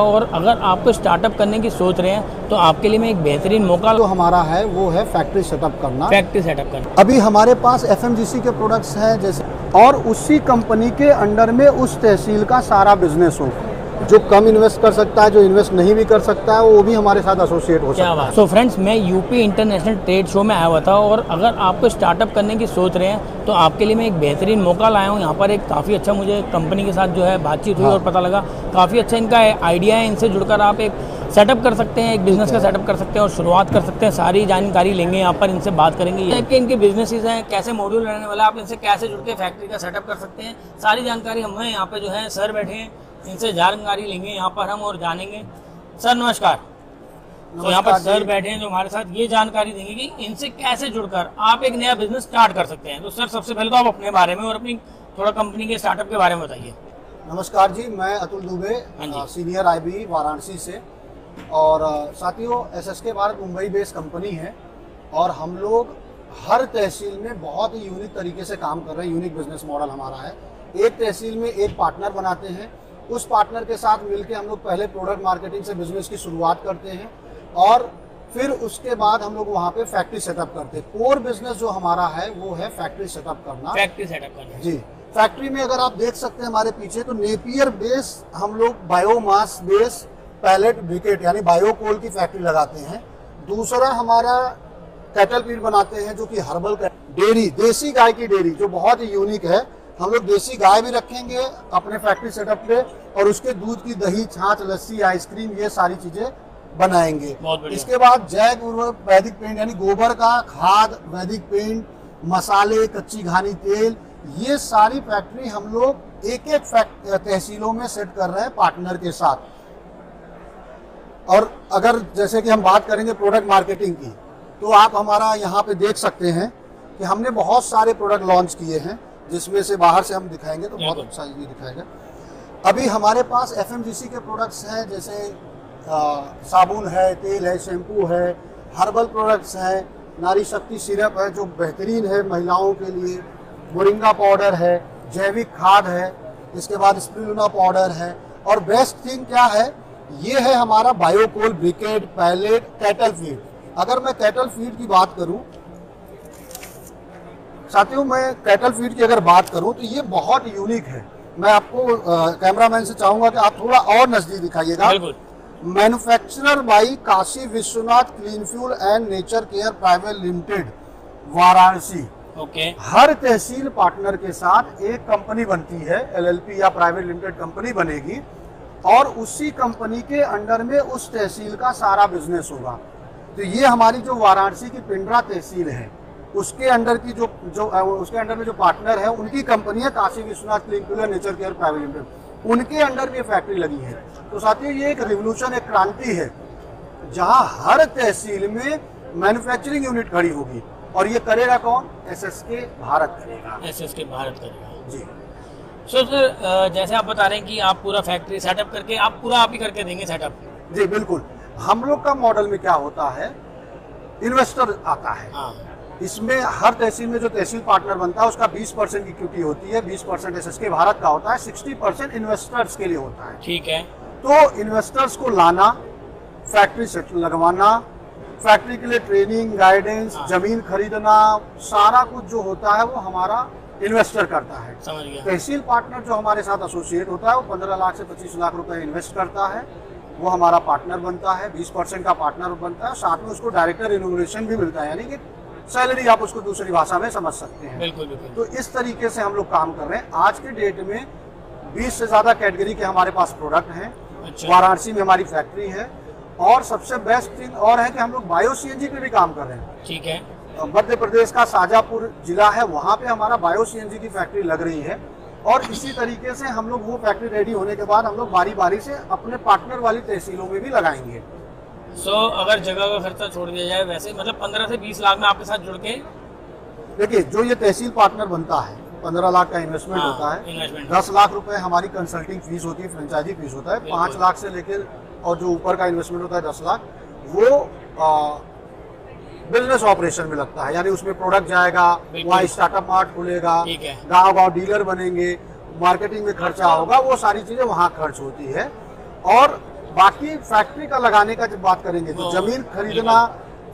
और अगर आपको स्टार्टअप करने की सोच रहे हैं तो आपके लिए मैं एक बेहतरीन मौका जो हमारा है वो है फैक्ट्री सेटअप करना। फैक्ट्री सेटअप करना। अभी हमारे पास एफएमजीसी के प्रोडक्ट्स हैं जैसे, और उसी कंपनी के अंडर में उस तहसील का सारा बिजनेस हो। जो कम इन्वेस्ट कर सकता है, जो इन्वेस्ट नहीं भी कर सकता है, वो भी हमारे साथ एसोसिएट हो सकता है। सो फ्रेंड्स, मैं यूपी इंटरनेशनल ट्रेड शो में आया हुआ था और अगर आपको स्टार्टअप करने की सोच रहे हैं तो आपके लिए मैं एक बेहतरीन मौका लाया हूँ। यहाँ पर एक काफ़ी अच्छा मुझे कंपनी के साथ जो है बातचीत हुई और पता लगा काफ़ी अच्छा इनका आइडिया है। इनसे जुड़कर आप एक सेटअप कर सकते हैं, एक बिजनेस का सेटअप कर सकते हैं और शुरुआत कर सकते हैं। सारी जानकारी लेंगे यहाँ पर, इनसे बात करेंगे ये कि इनके बिजनेसेस हैं, कैसे मॉड्यूल रहने वाला है, आप इनसे कैसे जुड़ के फैक्ट्री का सेटअप कर सकते हैं। सारी जानकारी हमें यहाँ पे जो है सर बैठे हैं, इनसे जानकारी लेंगे यहाँ पर हम और जानेंगे। सर नमस्कार। तो यहाँ पर सर बैठे हैं जो हमारे साथ ये जानकारी देंगे कि इनसे कैसे जुड़कर आप एक नया बिजनेस स्टार्ट कर सकते हैं। तो सर सबसे पहले तो आप अपने बारे में और अपनी थोड़ा कंपनी के स्टार्टअप के बारे में बताइए। नमस्कार जी, मैं अतुल दुबे, सीनियर आईबी वाराणसी से। और साथियों, SSK Bharat Mumbai based company है और हम लोग हर तहसील में बहुत ही यूनिक तरीके से काम कर रहे हैं। यूनिक बिजनेस मॉडल हमारा है। एक तहसील में एक पार्टनर बनाते हैं, उस पार्टनर के साथ मिलकर हम लोग पहले प्रोडक्ट मार्केटिंग से बिजनेस की शुरुआत करते हैं और फिर उसके बाद हम लोग वहाँ पे फैक्ट्री सेटअप करते हैं। कोर बिजनेस जो हमारा है वो है फैक्ट्री सेटअप करना। फैक्ट्री सेटअप करना जी। फैक्ट्री में अगर आप देख सकते हैं हमारे पीछे, तो नेपियर बेस हम लोग बायोमास बेस पैलेट ब्रिकेट यानी बायोकोल की फैक्ट्री लगाते हैं। दूसरा हमारा कैटल फीड बनाते हैं जो कि हर्बल डेयरी, देसी गाय की डेयरी जो बहुत ही यूनिक है। हम लोग देसी गाय भी रखेंगे अपने फैक्ट्री सेटअप पे और उसके दूध की दही, छाछ, लस्सी, आइसक्रीम, ये सारी चीजें बनाएंगे। इसके बाद जैव उर्वरक, वैदिक पेंट यानी गोबर का खाद, वैदिक पेंट, मसाले, कच्ची घानी तेल, ये सारी फैक्ट्री हम लोग एक एक तहसीलों में सेट कर रहे हैं पार्टनर के साथ। और अगर जैसे कि हम बात करेंगे प्रोडक्ट मार्केटिंग की, तो आप हमारा यहाँ पे देख सकते हैं कि हमने बहुत सारे प्रोडक्ट लॉन्च किए हैं, जिसमें से बाहर से हम दिखाएंगे तो बहुत अच्छा ये दिखाएगा। अभी हमारे पास एफएमजीसी के प्रोडक्ट्स हैं जैसे साबुन है, तेल है, शैम्पू है, हर्बल प्रोडक्ट्स हैं, नारी शक्ति सिरप है जो बेहतरीन है महिलाओं के लिए, मोरिंगा पाउडर है, जैविक खाद है, इसके बाद स्पिरुलिना पाउडर है, और बेस्ट थिंग क्या है, ये है हमारा biocoal briquette, pellet, cattle feed. अगर मैं कैटल फीड की बात करूं साथियों, मैं कैटल फीड की अगर बात करूं तो ये बहुत यूनिक है। मैं आपको कैमरामैन से चाहूंगा कि आप थोड़ा और नजदीक दिखाइएगा। Manufacturer by Kashi Vishwanath clean fuel and nature care private limited, Varanasi. हर तहसील पार्टनर के साथ एक कंपनी बनती है, एलएलपी या प्राइवेट लिमिटेड कंपनी बनेगी और उसी कंपनी के अंडर में उस तहसील का सारा बिजनेस होगा। तो ये हमारी जो वाराणसी की पिंडरा तहसील है उसके अंडर की उसके अंडर में जो पार्टनर है उनकी कंपनी है Kashi Vishwanath clean fuel and nature care private limited, उनके अंडर में फैक्ट्री लगी है। तो साथियों, ये एक रिवोल्यूशन, एक क्रांति है जहां हर तहसील में मैन्युफैक्चरिंग यूनिट खड़ी होगी। और ये करेगा कौन? एसएसके भारत करेगा। एसएसके भारत करेगा जी। सर जैसे आप बता रहे हैं कि आप पूरा फैक्ट्री सेटअप करके आप पूरा आप ही करके देंगे सेटअप। जी बिल्कुल। हम लोग का मॉडल में क्या होता है, इन्वेस्टर आता है। इसमें हर तहसील में जो तहसील पार्टनर बनता है उसका 20% इक्विटी होती है, 20% एसएसके भारत का होता है, 60% इन्वेस्टर्स के लिए होता है। ठीक है। तो इन्वेस्टर्स को लाना, फैक्ट्री सेट लगवाना, फैक्ट्री के लिए ट्रेनिंग, गाइडेंस, जमीन खरीदना, सारा कुछ जो होता है वो हमारा इन्वेस्टर करता है। समझ गया। तहसील पार्टनर जो हमारे साथ एसोसिएट होता है वो 15 लाख से 25 लाख रुपए इन्वेस्ट करता है, वो हमारा पार्टनर बनता है, 20% का पार्टनर बनता है। साथ में उसको डायरेक्टर रिन्यूमरेशन भी मिलता है, यानी कि सैलरी, आप उसको दूसरी भाषा में समझ सकते हैं। बिल्कुल बिल्कुल। तो इस तरीके से हम लोग काम कर रहे हैं। आज के डेट में 20 से ज्यादा कैटेगरी के हमारे पास प्रोडक्ट हैं। अच्छा। वाराणसी में हमारी फैक्ट्री है और सबसे बेस्ट थिंग और है कि हम लोग बायो सीएनजी पे भी काम कर रहे हैं। ठीक है। मध्य प्रदेश का शाजापुर जिला है, वहाँ पे हमारा बायो सीएनजी की फैक्ट्री लग रही है और इसी तरीके से हम लोग वो फैक्ट्री रेडी होने के बाद हम लोग बारी बारी से अपने पार्टनर वाली तहसीलों में भी लगाएंगे। अगर जगह का खर्चा छोड़ दिया जाए, वैसे मतलब 15 से 20 लाख में आपके साथ जुड़ के, देखिए जो ये तहसील पार्टनर बनता है 15 लाख का इन्वेस्टमेंट होता है, 10 लाख रुपए हमारी कंसल्टिंग फीस होती है, फ्रेंचाइजी फीस होता है, 5 लाख से लेकर और जो ऊपर का इन्वेस्टमेंट होता है 10 लाख, वो बिजनेस ऑपरेशन में लगता है। यानी उसमें प्रोडक्ट जाएगा, वहाँ स्टार्टअप मार्ट खुलेगा, गाँव गाँव डीलर बनेंगे, मार्केटिंग में खर्चा होगा, वो सारी चीजें वहाँ खर्च होती है। और बाकी फैक्ट्री का लगाने का जब बात करेंगे तो जमीन खरीदना,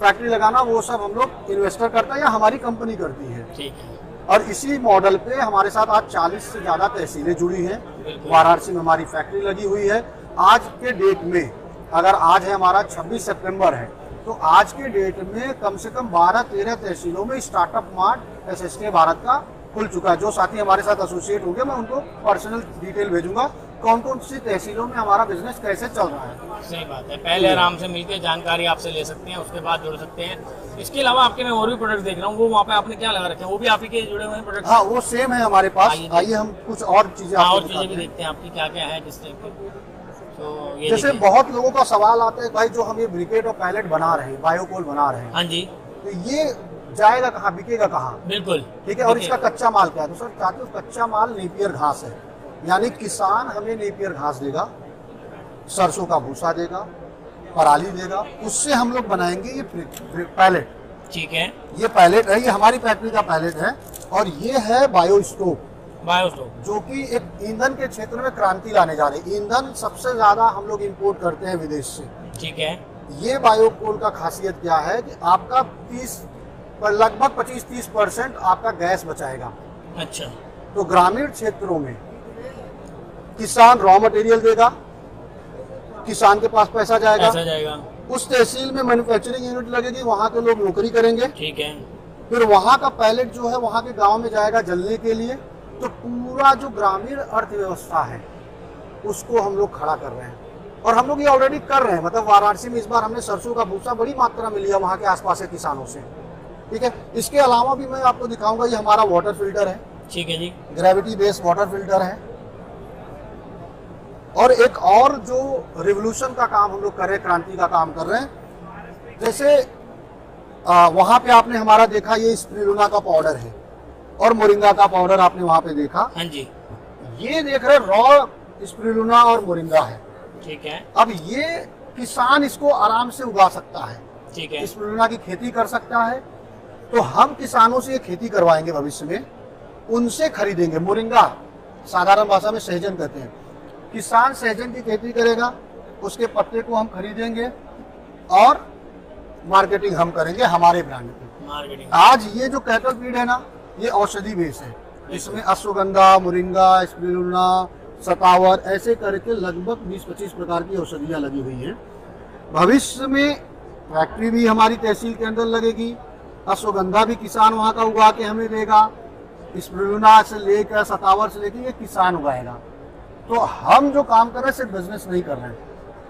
फैक्ट्री लगाना, वो सब हम लोग इन्वेस्टर करता है या हमारी कंपनी करती है। ठीक है। और इसी मॉडल पे हमारे साथ आज 40 से ज्यादा तहसीलें जुड़ी हैं। वाराणसी में हमारी फैक्ट्री लगी हुई है। आज के डेट में, अगर आज है हमारा 26 सितंबर है, तो आज के डेट में कम से कम 12-13 तहसीलों में स्टार्टअप मार्ट SSK भारत का खुल चुका है। जो साथी हमारे साथ एसोसिएट होंगे, मैं उनको पर्सनल डिटेल भेजूंगा कौन कौन सी तहसीलों में हमारा बिजनेस कैसे चल रहा है। सही बात है, पहले आराम से मिलकर जानकारी आपसे ले सकते हैं, उसके बाद जुड़ सकते हैं। इसके अलावा आपके मैं और भी प्रोडक्ट देख रहा हूँ, वो वहाँ पे आपने क्या लगा रखे हैं, वो भी आप ही के जुड़े हुए हैं प्रोडक्ट? हाँ, वो सेम है हमारे पास। आइए हम कुछ और चीजें और चीजें भी देखते हैं आपकी क्या क्या है जिस टाइप की। तो ये जैसे बहुत लोगों का सवाल आता है, भाई जो हम ये ब्रिकेट और पैलेट बना रहे हैं, बायोकोल बना रहे हैं, हाँ जी, तो ये जाएगा कहाँ, बिकेगा कहाँ? बिल्कुल ठीक है। और इसका कच्चा माल क्या है? तो सर चाहते कच्चा माल नेपियर घास है, यानी किसान हमें नेपियर घास देगा, सरसों का भूसा देगा, पराली देगा, उससे हम लोग बनाएंगे ये पैलेट। ठीक है। ये पैलेट है, ये हमारी फैक्ट्री का पैलेट है। और ये है बायो स्टोव, जो कि एक ईंधन के क्षेत्र में क्रांति लाने जा रहे हैं। ईंधन सबसे ज्यादा हम लोग इंपोर्ट करते हैं विदेश से। ठीक है। ये बायोकोल का खासियत क्या है कि आपका लगभग 25-30% आपका गैस बचाएगा। अच्छा। तो ग्रामीण क्षेत्रों में किसान रॉ मटेरियल देगा, किसान के पास पैसा जाएगा, उस तहसील में मैन्युफैक्चरिंग यूनिट लगेगी, वहाँ के लोग नौकरी करेंगे। ठीक है। फिर वहाँ का पैलेट जो है वहाँ के गांव में जाएगा जलने के लिए। तो पूरा जो ग्रामीण अर्थव्यवस्था है उसको हम लोग खड़ा कर रहे हैं, और हम लोग ये ऑलरेडी कर रहे हैं। मतलब वाराणसी में इस बार हमने सरसों का भूसा बड़ी मात्रा में लिया वहाँ के आसपास के किसानों से। ठीक है। इसके अलावा भी मैं आपको दिखाऊंगा, ये हमारा वाटर फिल्टर है। ठीक है जी। ग्रेविटी बेस्ड वाटर फिल्टर है। और एक और जो रिवोल्यूशन का काम हम लोग कर रहे हैं, क्रांति का काम कर रहे हैं, जैसे वहां पे आपने हमारा देखा ये स्पिरुलिना का पाउडर है और मोरिंगा का पाउडर आपने वहां पे देखा। हाँ जी। ये देख रहे रॉ स्पिरुलिना और मोरिंगा है। ठीक है। अब ये किसान इसको आराम से उगा सकता है। ठीक है। स्पिरुलिना की खेती कर सकता है। तो हम किसानों से ये खेती करवाएंगे भविष्य में, उनसे खरीदेंगे। मोरिंगा साधारण भाषा में सहजन कहते हैं। किसान सहजन की खेती करेगा, उसके पत्ते को हम खरीदेंगे और मार्केटिंग हम करेंगे हमारे ब्रांड की। आज ये जो कैटल फीड है ना, ये औषधि बेस है। इसमें अश्वगंधा, मोरिंगा, स्पिरुलिना, सतावर ऐसे करके लगभग 20-25 प्रकार की औषधियाँ लगी हुई हैं। भविष्य में फैक्ट्री भी हमारी तहसील के अंदर लगेगी। अश्वगंधा भी किसान वहाँ का उगा के हमें देगा। स्पिरुलिना से लेकर सतावर से लेकर ये किसान उगाएगा। तो हम जो काम कर रहे हैं सिर्फ बिजनेस नहीं कर रहे हैं,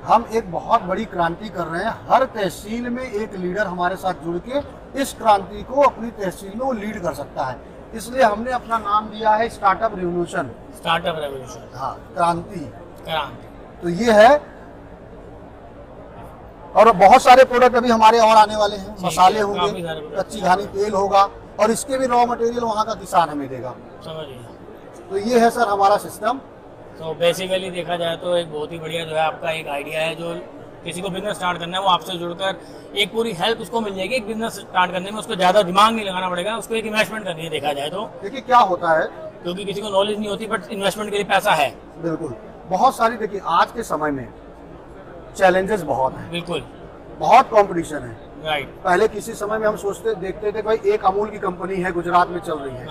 हम एक बहुत बड़ी क्रांति कर रहे हैं। हर तहसील में एक लीडर हमारे साथ जुड़ के इस क्रांति को अपनी तहसील में वो लीड कर सकता है। इसलिए हमने अपना नाम दिया है स्टार्टअप रिवोल्यूशन। स्टार्टअप रिवोल्यूशन, हाँ, क्रांति। क्रांति। तो ये है। और बहुत सारे प्रोडक्ट अभी हमारे और आने वाले हैं। मसाले होंगे, कच्ची घानी तेल होगा, और इसके भी रॉ मटेरियल वहाँ का किसान हमें देगा। समझिए। तो ये है सर हमारा सिस्टम। तो बेसिकली देखा जाए तो एक बहुत ही बढ़िया जो है आपका एक आइडिया है। जो किसी को बिजनेस स्टार्ट करना है वो आपसे जुड़कर एक पूरी हेल्प उसको मिल जाएगी। एक बिजनेस स्टार्ट करने में उसको ज़्यादा दिमाग नहीं लगाना पड़ेगा, उसको एक इन्वेस्टमेंट करनी है। देखा जाए तो देखिए क्या होता है, क्योंकि किसी को नॉलेज नहीं होती, बट इन्वेस्टमेंट के लिए पैसा है। बिल्कुल। बहुत सारी, देखिए आज के समय में चैलेंजेस बहुत हैं। बिल्कुल। बहुत कंपटीशन है। राइट। पहले किसी समय में हम देखते थे भाई एक अमूल की कंपनी है गुजरात में चल रही है।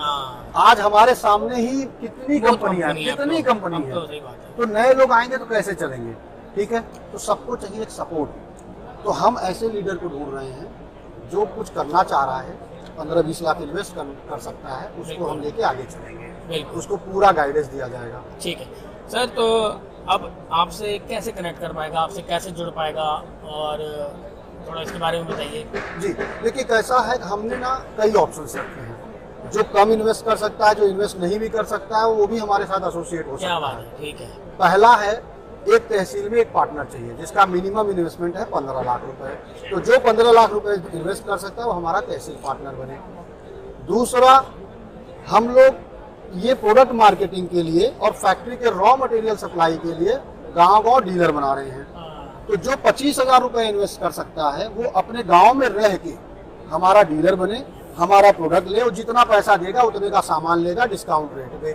आज हमारे सामने ही कितनी कंपनियां हैं, कितनी कंपनी है। तो नए लोग आएंगे तो कैसे चलेंगे? ठीक है। तो सबको चाहिए एक सपोर्ट। तो हम ऐसे लीडर को ढूंढ रहे हैं जो कुछ करना चाह रहा है, 15-20 लाख इन्वेस्ट कर सकता है, उसको हम लेके आगे चलेंगे। उसको पूरा गाइडेंस दिया जाएगा। ठीक है सर। तो अब आपसे कैसे कनेक्ट कर पाएगा, आपसे कैसे जुड़ पाएगा, और थोड़ा इसके बारे में बताइए। जी देखिए कैसा है, हमने ना कई ऑप्शंस रखे हैं। जो कम इन्वेस्ट कर सकता है, जो इन्वेस्ट नहीं भी कर सकता है, वो भी हमारे साथ एसोसिएट हो सकता है। क्या बात है। ठीक है। पहला है, एक तहसील में एक पार्टनर चाहिए जिसका मिनिमम इन्वेस्टमेंट है 15 लाख रुपए। तो जो 15 लाख रुपए इन्वेस्ट कर सकता है वो हमारा तहसील पार्टनर बने। दूसरा, हम लोग ये प्रोडक्ट मार्केटिंग के लिए और फैक्ट्री के रॉ मटेरियल सप्लाई के लिए गांव-गांव डीलर बना रहे हैं। तो जो 25,000 रुपए इन्वेस्ट कर सकता है वो अपने गांव में रह के हमारा डीलर बने, हमारा प्रोडक्ट ले, और जितना पैसा देगा उतने का सामान लेगा डिस्काउंट रेट पे,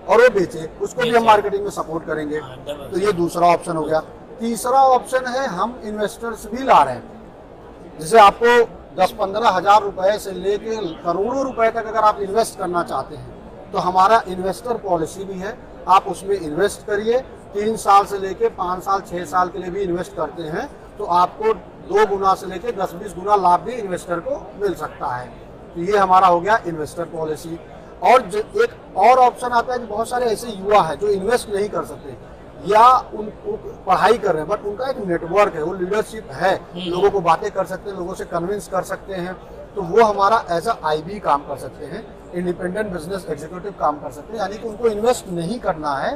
और वो बेचे। उसको भी हम मार्केटिंग में सपोर्ट करेंगे। तो ये दूसरा ऑप्शन हो गया। तीसरा ऑप्शन है हम इन्वेस्टर्स भी ला रहे हैं। जैसे आपको 10-15 हज़ार रुपए से लेके करोड़ों रुपए तक अगर आप इन्वेस्ट करना चाहते हैं तो हमारा इन्वेस्टर पॉलिसी भी है। आप उसमें इन्वेस्ट करिए, 3 साल से लेके 5 साल 6 साल के लिए भी इन्वेस्ट करते हैं तो आपको 2 गुना से लेके 10-20 गुना लाभ भी इन्वेस्टर को मिल सकता है। तो ये हमारा हो गया इन्वेस्टर पॉलिसी। और एक और ऑप्शन आता है कि बहुत सारे ऐसे युवा हैं जो इन्वेस्ट नहीं कर सकते या उनको पढ़ाई कर रहे हैं बट उनका एक नेटवर्क है, वो लीडरशिप है, लोगों को बातें कर सकते हैं, लोगों से कन्विंस कर सकते हैं, तो वो हमारा एज अ IB काम कर सकते हैं, इंडिपेंडेंट बिजनेस एग्जीक्यूटिव काम कर सकते हैं। यानी कि उनको इन्वेस्ट नहीं करना है,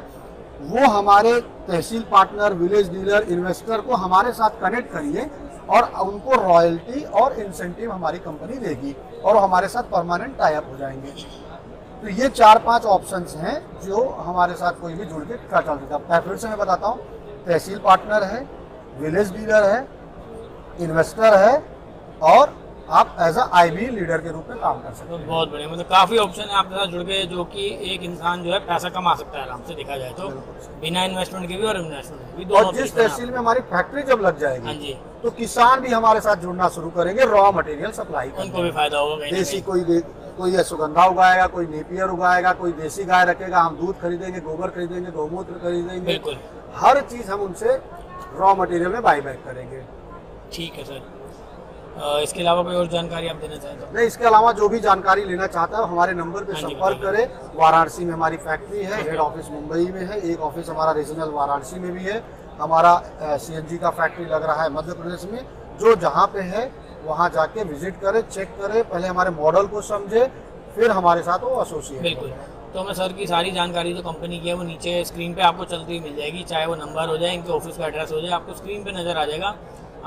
वो हमारे तहसील पार्टनर, विलेज डीलर, इन्वेस्टर को हमारे साथ कनेक्ट करिए और उनको रॉयल्टी और इंसेंटिव हमारी कंपनी देगी और हमारे साथ परमानेंट टाई अप हो जाएंगे। तो ये 4-5 ऑप्शंस हैं जो हमारे साथ कोई भी जुड़ के कर सकता है। फिर से मैं बताता हूँ, तहसील पार्टनर है, विलेज डीलर है, इन्वेस्टर है और आप एज अ IB लीडर के रूप में काम कर सकते हैं। बहुत बढ़िया, मतलब काफी ऑप्शन है आपके साथ जुड़ के जो कि एक इंसान जो है पैसा कमा सकता है आराम से, देखा जाए तो बिना इन्वेस्टमेंट के भी और इन्वेस्टमेंट भी दोनों। और जिस तहसील में हमारी फैक्ट्री जब लग जाएगी, हाँ जी, तो किसान भी हमारे साथ जुड़ना शुरू करेंगे, रॉ मटेरियल सप्लाई, उनको भी फायदा होगा। देसी कोई सुगंधा उगाएगा, कोई नेपियर उगाएगा, कोई देसी गाय रखेगा, हम दूध खरीदेंगे, गोबर खरीदेंगे, गौमूत्र खरीदेंगे, बिल्कुल हर चीज हम उनसे रॉ मटेरियल में बाई बैक करेंगे। ठीक है सर, इसके अलावा कोई और जानकारी आप देना चाहें तो? नहीं, इसके अलावा जो भी जानकारी लेना चाहता है हमारे नंबर पे संपर्क करें। वाराणसी में हमारी फैक्ट्री है, हेड ऑफिस मुंबई में है, एक ऑफिस हमारा रीजनल वाराणसी में भी है, हमारा CNG का फैक्ट्री लग रहा है मध्य प्रदेश में। जो जहाँ पे है वहाँ जाके विजिट करें, चेक करें, पहले हमारे मॉडल को समझे, फिर हमारे साथ वो एसोसिएट। बिल्कुल, तो मैं सर की सारी जानकारी जो कंपनी की है वो नीचे स्क्रीन पे आपको चलती हुई मिल जाएगी, चाहे वो नंबर हो जाए, इनके ऑफिस का एड्रेस हो जाए, आपको स्क्रीन पे नज़र आ जाएगा।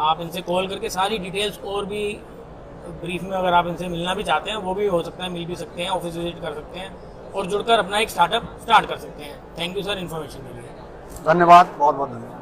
आप इनसे कॉल करके सारी डिटेल्स और भी ब्रीफ में अगर आप इनसे मिलना भी चाहते हैं वो भी हो सकता है, मिल भी सकते हैं, ऑफिस विजिट कर सकते हैं और जुड़कर अपना एक स्टार्टअप स्टार्ट कर सकते हैं। थैंक यू सर इन्फॉर्मेशन के लिए। धन्यवाद, बहुत बहुत धन्यवाद।